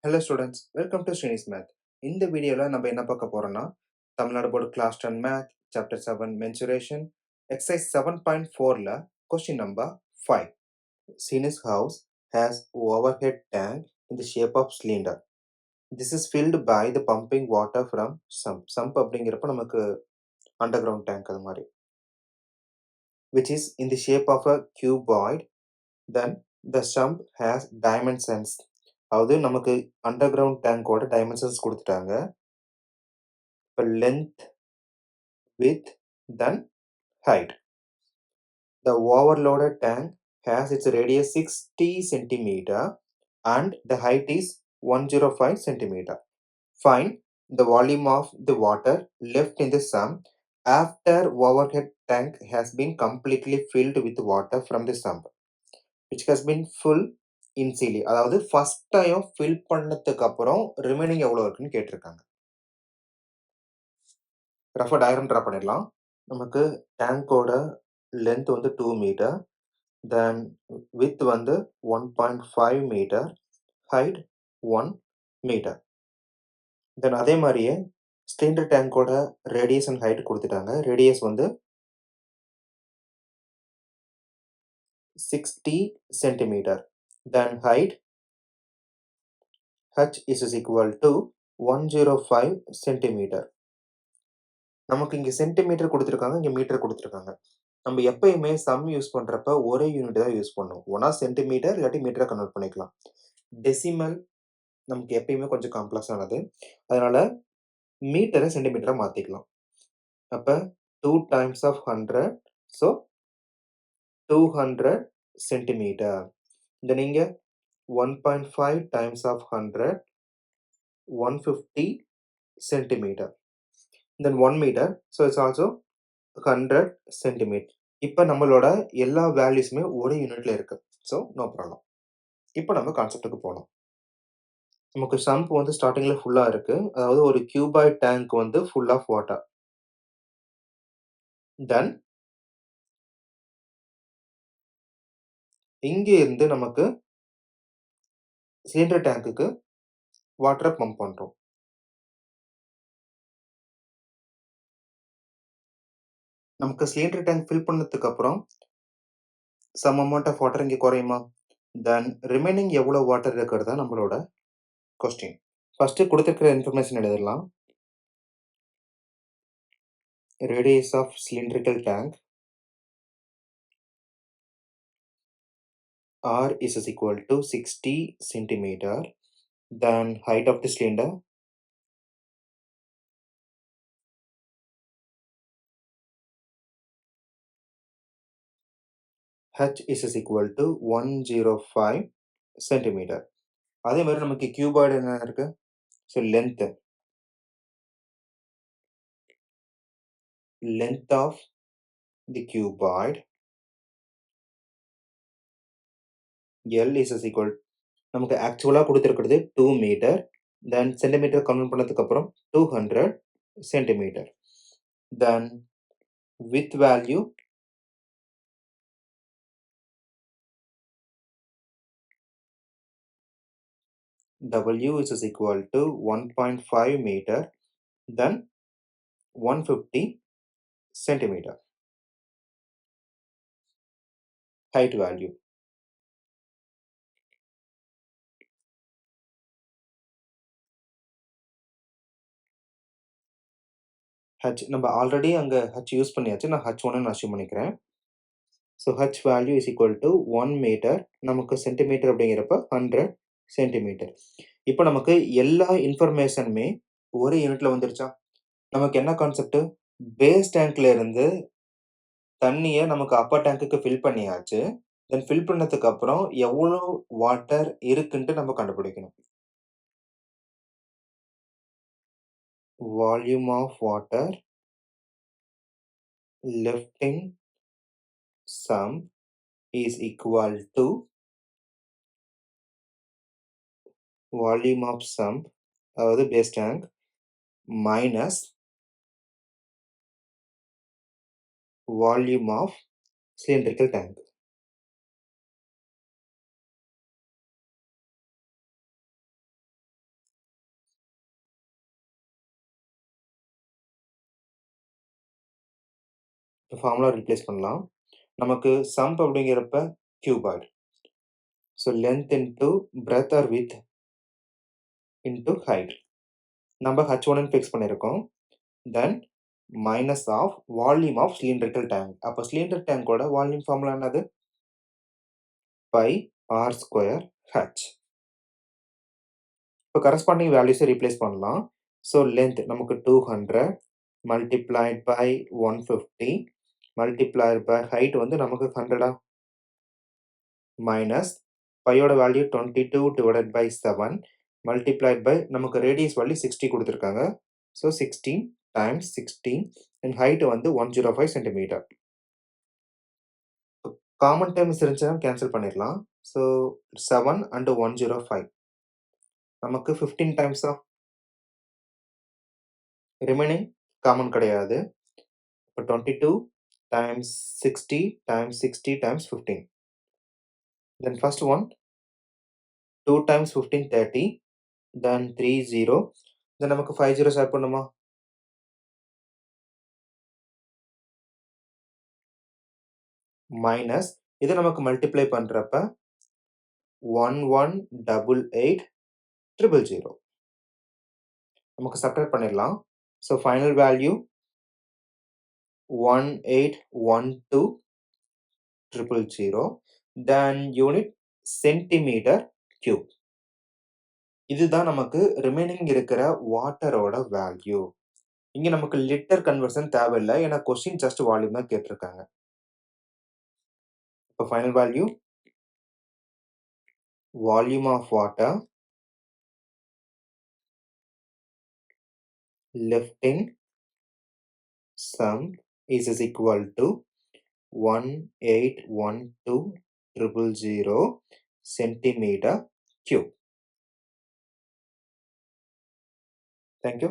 Hello students, welcome to SRINI'S Math. இந்த வீடியோல நம்ம என்ன பார்க்க போறோம்னா Tamil Nadu board class 10 math chapter 7 mensuration exercise 7.4ல question number 5. Sini's house has overhead tank in the shape of cylinder. This is filled by the pumping water from sump. Sump அப்படிங்கிறப்ப நமக்கு underground tank அது மாதிரி. Which is in the shape of a cuboid. Then the sump has dimensions. அதாவது நமக்கு underground டேங்கோட dimensions கொடுத்துட்டாங்க. இப்போ length, width, then height. The overloaded tank has its radius 60 centimeter and the height is 105 centimeter. Find the volume of the water left in the sump after overhead tank has been completely filled with water from the sump, which has been full initially. அதாவது first time fill பண்ணதுக்கு அப்புறம் remaining எவ்வளோ இருக்குன்னு கேட்டிருக்காங்க. ரஃபாக diagram draw பண்ணிடலாம். நமக்கு டேங்கோட length வந்து 2 metre, then with வந்து 1.5 மீட்டர், ஹைட் 1 மீட்டர். தென் அதே மாதிரியே சிலிண்டர் டேங்கோட ரேடியஸ் அண்ட் ஹைட் கொடுத்துட்டாங்க. ரேடியஸ் வந்து 60 centimetre, then height h is equal to 105 centimetre. நமக்கு இங்கே சென்டிமீட்டர் கொடுத்துருக்காங்க, இங்கே மீட்டர் கொடுத்துருக்காங்க. நம்ம எப்பயுமே சம் யூஸ் பண்ணுறப்ப ஒரே யூனிட் தான் யூஸ் பண்ணுவோம். ஒன்றா சென்டிமீட்டர் இல்லாட்டி மீட்டரை கன்வெர்ட் பண்ணிக்கலாம். டெசிமல் நமக்கு எப்பயுமே கொஞ்சம் காம்ப்ளெக்ஸ் ஆனது, அதனால மீட்டரை சென்டிமீட்டரை மாற்றிக்கலாம். அப்போ 2 times of 100, ஸோ 200 சென்டிமீட்டர். இந்த நீங்கள் 1.5 times of 100, 150 centimeter. Then 1 meter, so it's also 100 centimeter. இப்போ நம்மளோட எல்லா வேல்யூஸுமே ஒரே யூனிட்ல இருக்கு. So no problem. இப்போ நம்ம கான்செப்டுக்கு போகலாம். நமக்கு சம்ப் வந்து ஸ்டார்டிங்கில் ஃபுல்லாக இருக்கு. அதாவது ஒரு கியூபாய்ட் டேங்க் வந்து ஃபுல் ஆஃப் வாட்டர். தென் இங்கே இருந்து நமக்கு சிலிண்டர் டேங்குக்கு வாட்டரை பம்ப் பண்ணுறோம். நமக்கு சிலிண்டர் டேங்க் ஃபில் பண்ணதுக்கு அப்புறம் சம் அமௌண்ட் ஆஃப் வாட்டர் இங்கே குறையுமா? தென் ரிமைனிங் எவ்வளோ வாட்டர் இருக்கிறது தான் நம்மளோட கொஸ்டின். ஃபர்ஸ்ட் கொடுத்துருக்கிற இன்ஃபர்மேஷன் எழுதிடலாம். Radius of cylindrical tank R is equal to 60 centimeter. Then height of the cylinder H is equal to 105 centimeter. அதே மாதிரி நமக்கு கியூபாய்டு என்ன இருக்கு? So length of the cuboid L is equal, நமக்கு ஆக்சுவலாக கொடுத்துருக்கிறது 2 மீட்டர், தென் சென்டிமீட்டர் கன்வெர்ட் பண்ணதுக்கு அப்புறம் 200 centimetre. Then with value W is equal to 1.5 meter, then 150 centimeter. Height value H நம்ம ஆல்ரெடி அங்கே H யூஸ் பண்ணியாச்சு. நான் H1 அஷ்யூம் பண்ணிக்கிறேன். So H value is equal to 1 metre, நமக்கு சென்டிமீட்டர் அப்படிங்கிறப்ப 100 சென்டிமீட்டர். இப்போ நமக்கு எல்லா இன்ஃபர்மேஷனுமே ஒரே யூனிட்ல வந்துருச்சா? நமக்கு என்ன கான்செப்ட்? பேஸ் டேங்க்ல இருந்து தண்ணியை நமக்கு அப்பர் டேங்க்குக்கு ஃபில் பண்ணியாச்சு. தென் ஃபில் பண்ணதுக்கு அப்புறம் எவ்வளோ வாட்டர் இருக்குன்ட்டு நம்ம கண்டுபிடிக்கணும். Volume of water left in sump is equal to volume of sump, அதாவது base tank, minus volume of cylindrical tank. Formula replace பண்ணலாம். நமக்கு சம்ப் அப்படிங்கிறப்ப cuboid. So length into breadth or width into height. நம்ம h1ன்னு fix பண்ணியிருக்கோம். Then minus of volume of cylindrical tank. அப்போ cylinder டேங்கோட volume formula என்னது? Pi r square h. இப்போ கரஸ்பாண்டிங் வேல்யூஸை ரீப்ளேஸ் பண்ணலாம். ஸோ லென்த் நமக்கு 200 multiplied by 150 multiplied by height வந்து நமக்கு 100 மைனஸ் பையோட value 22 divided by 7 multiplied by நமக்கு ரேடியஸ் வேல்யூ 60 கொடுத்துருக்காங்க. ஸோ 16 டைம்ஸ் 16 அண்ட் ஹைட் வந்து 105 சென்டிமீட்டர். காமன் டேர்ம்ஸ் இருந்துச்சுன்னா கேன்சல் பண்ணிடலாம். ஸோ 7 அண்ட் 105 நமக்கு 15 டைம்ஸ் தான். ரிமைனிங் காமன் கிடையாது. இப்போ 22 times 60 times 60 times 15. Then first one 2 times 15 30. Then 3 0. Then நமக்கு 5 zeros add பண்ணுமா? Minus இது நமக்கு multiply பண்றப்ப 1188 000. நமக்கு subtract பண்ணிடலாம். So final value 1812 000. Then unit centimeter cube. இதுதான் நமக்கு ரிமைனிங் இருக்கிற வாட்டரோட வேல்யூ. இங்க நமக்கு லிட்டர் கன்வர்ஷன் தேவையில்லை. ஏன்னா கொஸ்டின் ஜஸ்ட் வால்யூம் தான் கேட்டிருக்காங்க. இப்போ final value volume of water left in sump is equal to 1812 000 centimeter cube. Thank you.